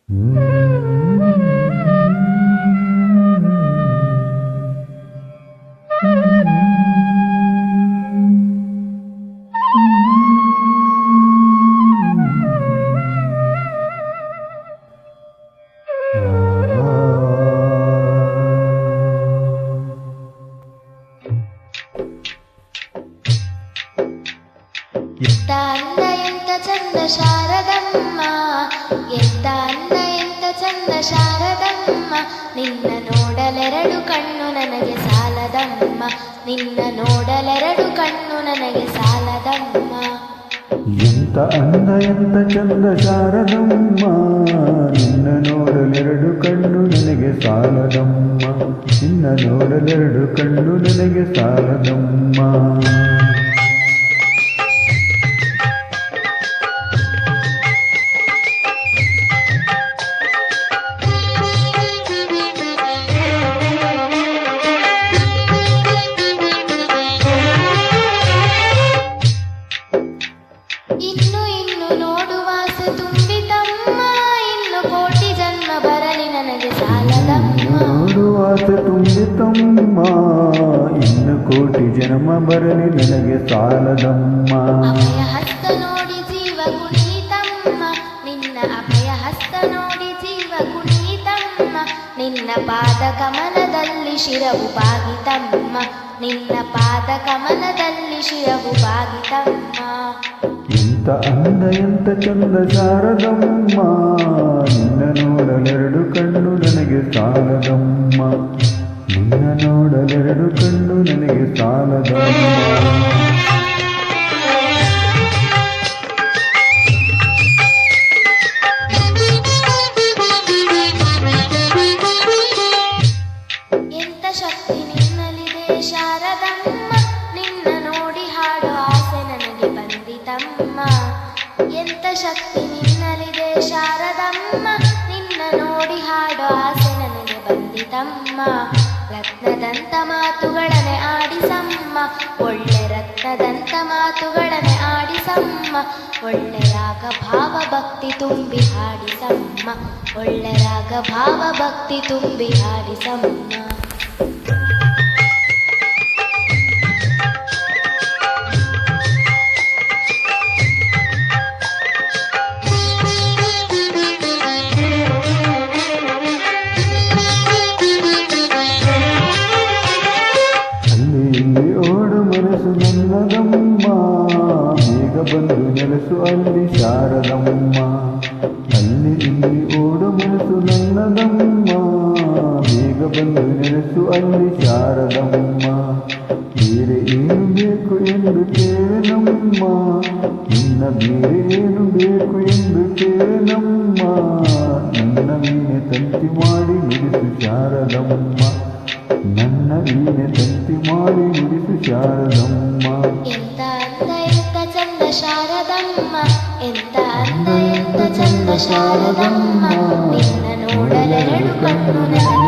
ಎಂತ ಅಂದ ಎಂತ ಚಂದ ಶಾರದಮ್ಮ, ಎಂತ ಅಂದ ಎಂತ ಚಂದ ಶಾರದಮ್ಮ, ನಿನ್ನ ನೋಡಲೆರಡು ಕಣ್ಣು ನನಗೆ ಸಾಲದಮ್ಮ, ನಿನ್ನ ನೋಡಲೆರಡು ಕಣ್ಣು ನನಗೆ ಸಾಲದಮ್ಮ. ಎಂತ ಅಂದ ಎಂತ ಚಂದ ಶಾರದಮ್ಮ, ನಿನ್ನ ನೋಡಲೆರಡು ಕಣ್ಣು ನನಗೆ ಸಾಲದಮ್ಮ, ನಿನ್ನ ನೋಡಲೆರಡು ಕಣ್ಣು ನನಗೆ ಸಾಲದಮ್ಮ. ಇನ್ನು ಇನ್ನು ನೋಡುವಾಸೆ ತುಂಬಿತಮ್ಮ, ಇನ್ನು ಕೋಟಿ ಜನ್ಮ ಬರಲಿ ನನಗೆ ಸಾಲದಮ್ಮ. ನೋಡುವಾಸೆ ತುಂಬಿತಮ್ಮ, ಇನ್ನು ಕೋಟಿ ಜನ್ಮ ಬರಲಿ ನನಗೆ ಸಾಲದಮ್ಮ. ಅಭಯ ಹಸ್ತ ನೋಡಿ ಜೀವ ಕುಣಿತಮ್ಮ, ನಿನ್ನ ಅಭಯ ಹಸ್ತ ನೋಡಿ ಜೀವ ಕುಣಿತಮ್ಮ, ನಿನ್ನ ಪಾದ ಕಮಲದಲ್ಲಿ ಶಿರವು ಬಾಗಿತಮ್ಮ, ನಿನ್ನ ಪಾದ ಕಮಲದಲ್ಲಿ ಶಿರವು ಬಾಗಿತಮ್ಮ. ಎಂತ ಅಂದ ಎಂತ ಚಂದ ಶಾರದಮ್ಮ, ನಿನ್ನ ನೋಡಲೆರಡು ಕಣ್ಣು ನನಗೆ ಸಾಲದಮ್ಮ, ನಿನ್ನ ನೋಡಲೆರಡು ಕಣ್ಣು ನನಗೆ ಸಾಲದಮ್ಮ. ಎಂತ ಶಕ್ತಿ ನಿನ್ನಲ್ಲಿದೆ ಶಾರದಮ್ಮ, ನಿನ್ನ ನೋಡಿ ಹಾಡೋ ಆಸೆ ನನಗೆ ಬಂದಿತಮ್ಮ. ಎಂತ ಶಕ್ತಿ ನಿನ್ನಲ್ಲಿದೆ ಶಾರದಮ್ಮ, ನಿನ್ನ ನೋಡಿ ಹಾಡೋ ಆಸೆ ನನಗೆ ಬಂದಿತಮ್ಮ. ರತ್ನದಂತ ಮಾತುಗಳನೆ ಆಡಿಸಮ್ಮ, ಒಳ್ಳೆ ರತ್ನದಂತ ಮಾತುಗಳನೆ ಆಡಿಸಮ್ಮ, ಒಳ್ಳೆ ರಾಗ ಭಾವ ಭಕ್ತಿ ತುಂಬಿ ಹಾಡಿಸಮ್ಮ, ಒಳ್ಳೆ ರಾಗ ಭಾವ ಭಕ್ತಿ ತುಂಬಿ ಹಾಡಿಸಮ್ಮ. ಅಲ್ಲಿ ಓಡು ಮನಸ್ಸು ನನ್ನದಮ್ಮ, ಬೇಗ ಬಂದು ನೆಲೆಸು ಅಲ್ಲಿ ಶಾರದಮ್ಮ. ಅಲ್ಲಿ ಇಲ್ಲಿ ಓಡು ಮನಸ್ಸು ನನ್ನದಮ್ಮ, ಬೇಗ ಬಂದು ನೆಲೆಸು ಅಲ್ಲಿ ಶಾರದಮ್ಮ. ಬೇರೆ ಏನು ಬೇಕು ಎಂದು ಕೇಳಮ್ಮ, ಇನ್ನ ಬೇರೆ ಏನು ಬೇಕು ಎಂದು ಕೇಳಮ್ಮ, ನನ್ನ ವೀಣೆ ತಂತಿ ಮಾಡಿ ನುಡಿಸು ಶಾರದಮ್ಮ, ನನ್ನ ವೀಣೆ ತಂತಿ ಮಾಡಿ ನುಡಿಸು ಶಾರದಮ್ಮ. ಎಂತ ಅಂದ ಎಂತ ಚಂದ ಶಾರದಮ್ಮ, ಎಂತ ಅಂದ ಎಂತ ಚಂದ ಶಾರದಮ್ಮ, ನಿನ್ನ ನೋಡಲೆರಡು ಕಣ್ಣು ನನಗೆ